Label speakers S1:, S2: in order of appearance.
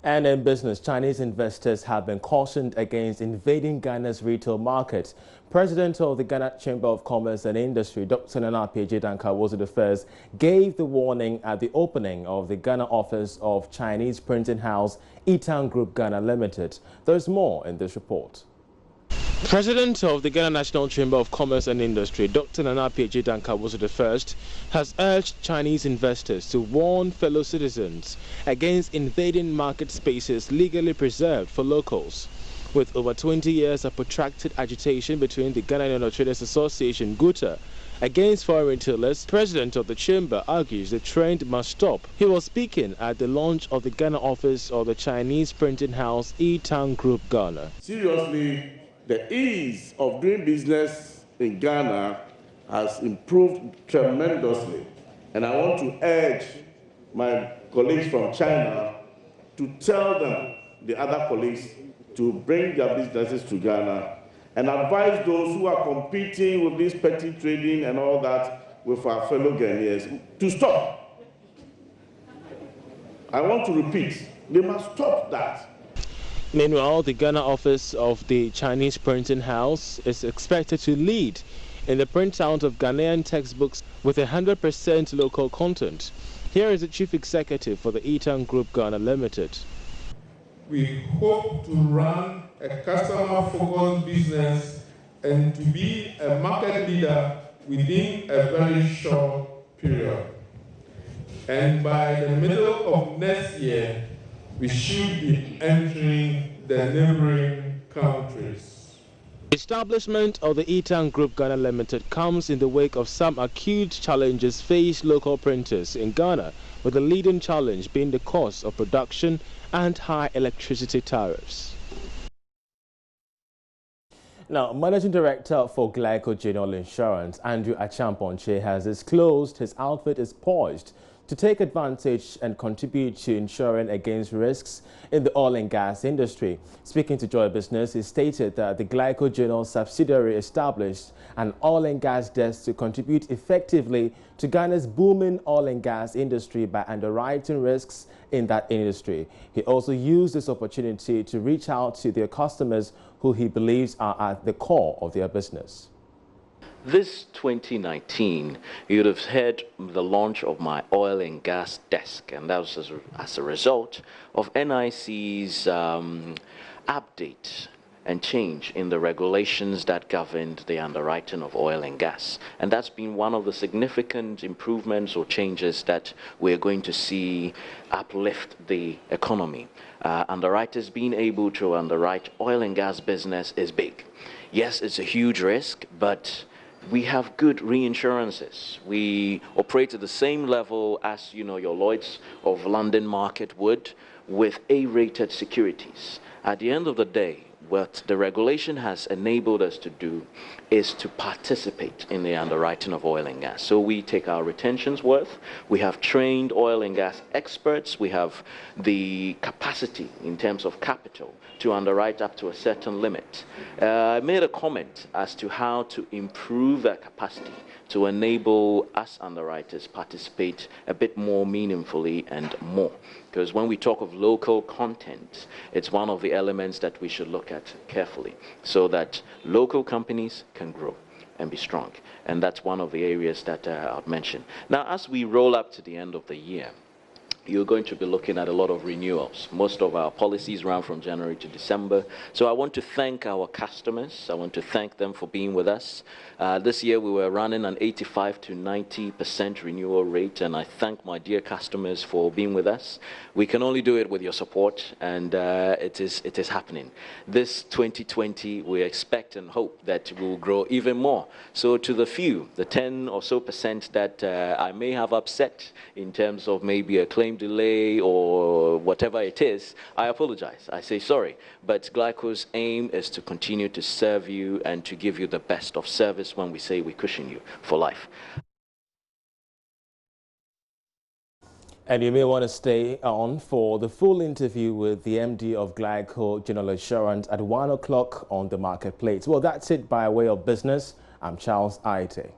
S1: And in business, Chinese investors have been cautioned against invading Ghana's retail market. President of the Ghana Chamber of Commerce and Industry, Dr. Nana Danka was the first, gave the warning at the opening of the Ghana office of Chinese printing house Etan Group Ghana Limited. There's more in this report. President of the Ghana National Chamber of Commerce and Industry, Dr. Nana Danka was the first, has urged Chinese investors to warn fellow citizens against invading market spaces legally preserved for locals. With over 20 years of protracted agitation between the Ghana Union Traders Association, GUTA, against foreign retailers, President of the Chamber argues the trend must stop. He was speaking at the launch of the Ghana office of the Chinese printing house Etan Group Ghana.
S2: Seriously, the ease of doing business in Ghana has improved tremendously. And I want to urge my colleagues from China to tell them, the other colleagues, to bring their businesses to Ghana and advise those who are competing with this petty trading and all that with our fellow Ghanaians to stop. I want to repeat, they must stop that.
S1: Meanwhile, the Ghana office of the Chinese printing house is expected to lead in the print out of Ghanaian textbooks with 100% local content. Here is the chief executive for the Etan Group Ghana Limited.
S3: We hope to run a customer-focused business and to be a market leader within a very short period. And by the middle of next year, we should be entering the neighboring countries.
S1: The establishment of the Etan Group Ghana Limited comes in the wake of some acute challenges faced local printers in Ghana, with the leading challenge being the cost of production and high electricity tariffs. Now, Managing Director for Glyco General Insurance, Andrew Achamponche, has disclosed his outfit is poised to take advantage and contribute to insuring against risks in the oil and gas industry. Speaking to Joy Business, he stated that the Glyco General subsidiary established an oil and gas desk to contribute effectively to Ghana's booming oil and gas industry by underwriting risks in that industry. He also used this opportunity to reach out to their customers who he believes are at the core of their business.
S4: This 2019, you'd have heard the launch of my oil and gas desk, and that was as a result of NIC's update and change in the regulations that governed the underwriting of oil and gas. And that's been one of the significant improvements or changes that we're going to see uplift the economy. Underwriters being able to underwrite oil and gas business is big. Yes, it's a huge risk, but we have good reinsurances. We operate at the same level as, your Lloyd's of London market would, with A-rated securities. At the end of the day, what the regulation has enabled us to do is to participate in the underwriting of oil and gas. So we take our retentions worth, we have trained oil and gas experts, we have the capacity in terms of capital to underwrite up to a certain limit. I made a comment as to how to improve that capacity to enable us underwriters participate a bit more meaningfully and more. Because when we talk of local content, it's one of the elements that we should look at carefully so that local companies can grow and be strong. And that's one of the areas that I'll mention. Now, as we roll up to the end of the year, you're going to be looking at a lot of renewals. Most of our policies run from January to December. So I want to thank our customers. I want to thank them for being with us. This year we were running an 85 to 90% renewal rate, and I thank my dear customers for being with us. We can only do it with your support, and it is happening. This 2020, we expect and hope that we will grow even more. So to the few, the 10 or so percent that I may have upset in terms of maybe a claim delay or whatever it is, I apologize. I say sorry. But Glyco's aim is to continue to serve you and to give you the best of service when we say we cushion you for life.
S1: And you may want to stay on for the full interview with the MD of Glyco General Insurance at 1 o'clock on the marketplace. Well, that's it by way of business. I'm Charles Aite.